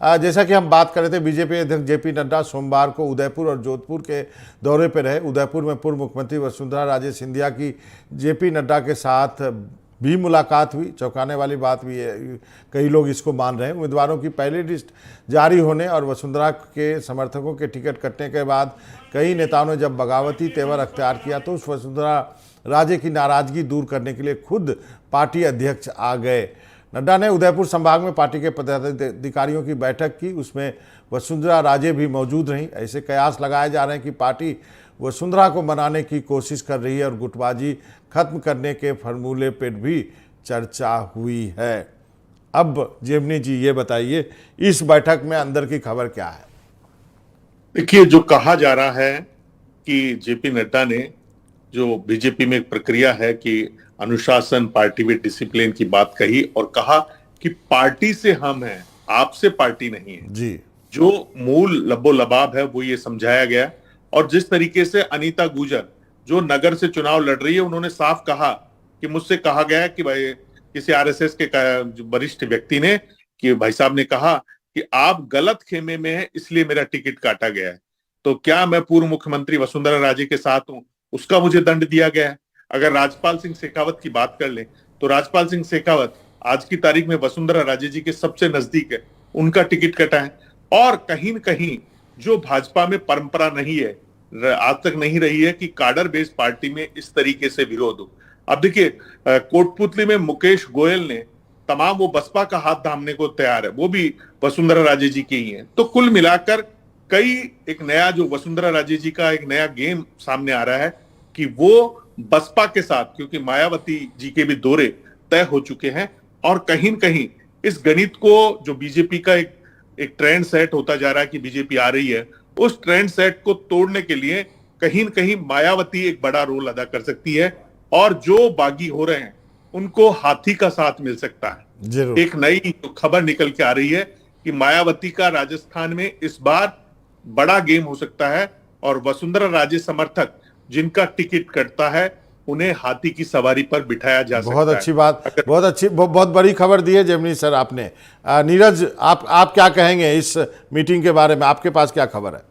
जैसा कि हम बात कर रहे थे, बीजेपी अध्यक्ष जेपी नड्डा सोमवार को उदयपुर और जोधपुर के दौरे पर रहे। उदयपुर में पूर्व मुख्यमंत्री वसुंधरा राजे सिंधिया की जेपी नड्डा के साथ भी मुलाकात हुई। चौंकाने वाली बात भी है, कई लोग इसको मान रहे हैं। उम्मीदवारों की पहली लिस्ट जारी होने और वसुंधरा के समर्थकों के टिकट कटने के बाद कई नेताओं ने जब बगावती तेवर अख्तियार किया तो उस वसुंधरा राजे की नाराजगी दूर करने के लिए खुद पार्टी अध्यक्ष आ गए। नड्डा ने उदयपुर संभाग में पार्टी के पदाधिकारियों की बैठक की, उसमें वसुंधरा राजे भी मौजूद रहीं। ऐसे कयास लगाए जा रहे हैं कि पार्टी वसुंधरा को मनाने की कोशिश कर रही है और गुटबाजी खत्म करने के फॉर्मूले पर भी चर्चा हुई है। अब जेमनी जी ये बताइए, इस बैठक में अंदर की खबर क्या है? देखिए, जो कहा जा रहा है कि जेपी नड्डा ने जो बीजेपी में एक प्रक्रिया है कि अनुशासन, पार्टी विद डिसिप्लिन की बात कही और कहा कि पार्टी से हम हैं, आपसे पार्टी नहीं है जी। जो मूल लबो लबाब है वो ये समझाया गया। और जिस तरीके से अनीता गुजर जो नगर से चुनाव लड़ रही है, उन्होंने साफ कहा कि मुझसे कहा गया कि भाई किसी आरएसएस के वरिष्ठ व्यक्ति ने कि भाई साहब ने कहा कि आप गलत खेमे में हैं, इसलिए मेरा टिकट काटा गया है। तो क्या मैं पूर्व मुख्यमंत्री वसुंधरा राजे के साथ हूं, उसका मुझे दंड दिया गया है। अगर राजपाल सिंह शेखावत की बात कर लें तो राजपाल सिंह शेखावत आज की तारीख में वसुंधरा राजे जी के सबसे नजदीक है, उनका टिकट कटा है। और कहीं न कहीं जो भाजपा में परंपरा नहीं है, आज तक नहीं रही है कि काडर बेस्ड पार्टी में इस तरीके से विरोध हो। अब देखिए, कोटपुतली में मुकेश गोयल ने तमाम वो बसपा का हाथ थामने को तैयार है, वो भी वसुंधरा राजे जी के ही है। तो कुल मिलाकर कई एक नया जो वसुंधरा राजे जी का एक नया गेम सामने आ रहा है कि वो बसपा के साथ, क्योंकि मायावती जी के भी दौरे तय हो चुके हैं और कहीं न कहीं इस गणित को जो बीजेपी का एक ट्रेंड सेट होता जा रहा है कि बीजेपी आ रही है, उस ट्रेंड सेट को तोड़ने के लिए कहीं न कहीं मायावती एक बड़ा रोल अदा कर सकती है और जो बागी हो रहे हैं उनको हाथी का साथ मिल सकता है। एक नई तो खबर निकल के आ रही है कि मायावती का राजस्थान में इस बार बड़ा गेम हो सकता है और वसुंधरा राजे समर्थक जिनका टिकट कटता है उन्हें हाथी की सवारी पर बिठाया जा सकता है। बहुत अच्छी बात, बहुत अच्छी, बहुत बड़ी खबर दी है जेमनी सर आपने। नीरज, आप क्या कहेंगे इस मीटिंग के बारे में? आपके पास क्या खबर है?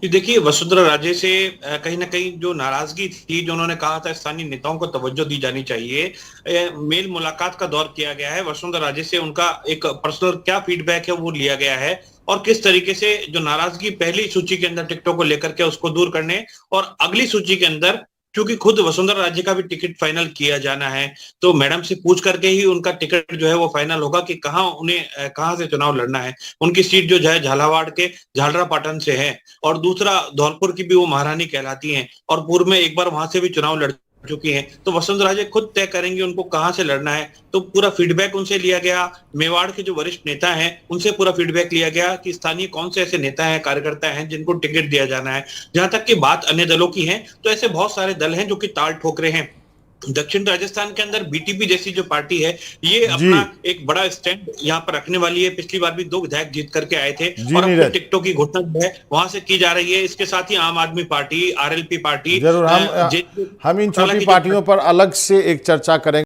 देखिए, वसुंधरा राजे से कहीं ना कहीं जो नाराजगी थी, जो उन्होंने कहा था स्थानीय नेताओं को तवज्जो दी जानी चाहिए, मेल मुलाकात का दौर किया गया है। वसुंधरा राजे से उनका एक पर्सनल क्या फीडबैक है वो लिया गया है और किस तरीके से जो नाराजगी पहली सूची के अंदर टिकटों को लेकर के उसको दूर करने और अगली सूची के अंदर, क्योंकि खुद वसुंधरा राजे का भी टिकट फाइनल किया जाना है, तो मैडम से पूछ करके ही उनका टिकट जो है वो फाइनल होगा कि कहाँ से चुनाव लड़ना है। उनकी सीट जो है झालावाड़ के झालरापाटन से है और दूसरा धौलपुर की भी वो महारानी कहलाती हैं और पूर्व में एक बार वहां से भी चुनाव लड़ चुकी हैं। तो वसुंधरा राजे खुद तय करेंगे उनको कहां से लड़ना है। तो पूरा फीडबैक उनसे लिया गया। मेवाड़ के जो वरिष्ठ नेता हैं उनसे पूरा फीडबैक लिया गया कि स्थानीय कौन से ऐसे नेता हैं, कार्यकर्ता हैं जिनको टिकट दिया जाना है। जहां तक की बात अन्य दलों की है तो ऐसे बहुत सारे दल हैं जो कि ताल ठोक रहे हैं। दक्षिण राजस्थान के अंदर बीटीपी जैसी जो पार्टी है ये अपना एक बड़ा स्टैंड यहाँ पर रखने वाली है। पिछली बार भी 2 विधायक जीत करके आए थे और अब टिकटों की घोषणा जो है वहां से की जा रही है। इसके साथ ही आम आदमी पार्टी, आरएलपी पार्टी, जरूर हम इन छोटी पार्टियों पर अलग से एक चर्चा करेंगे।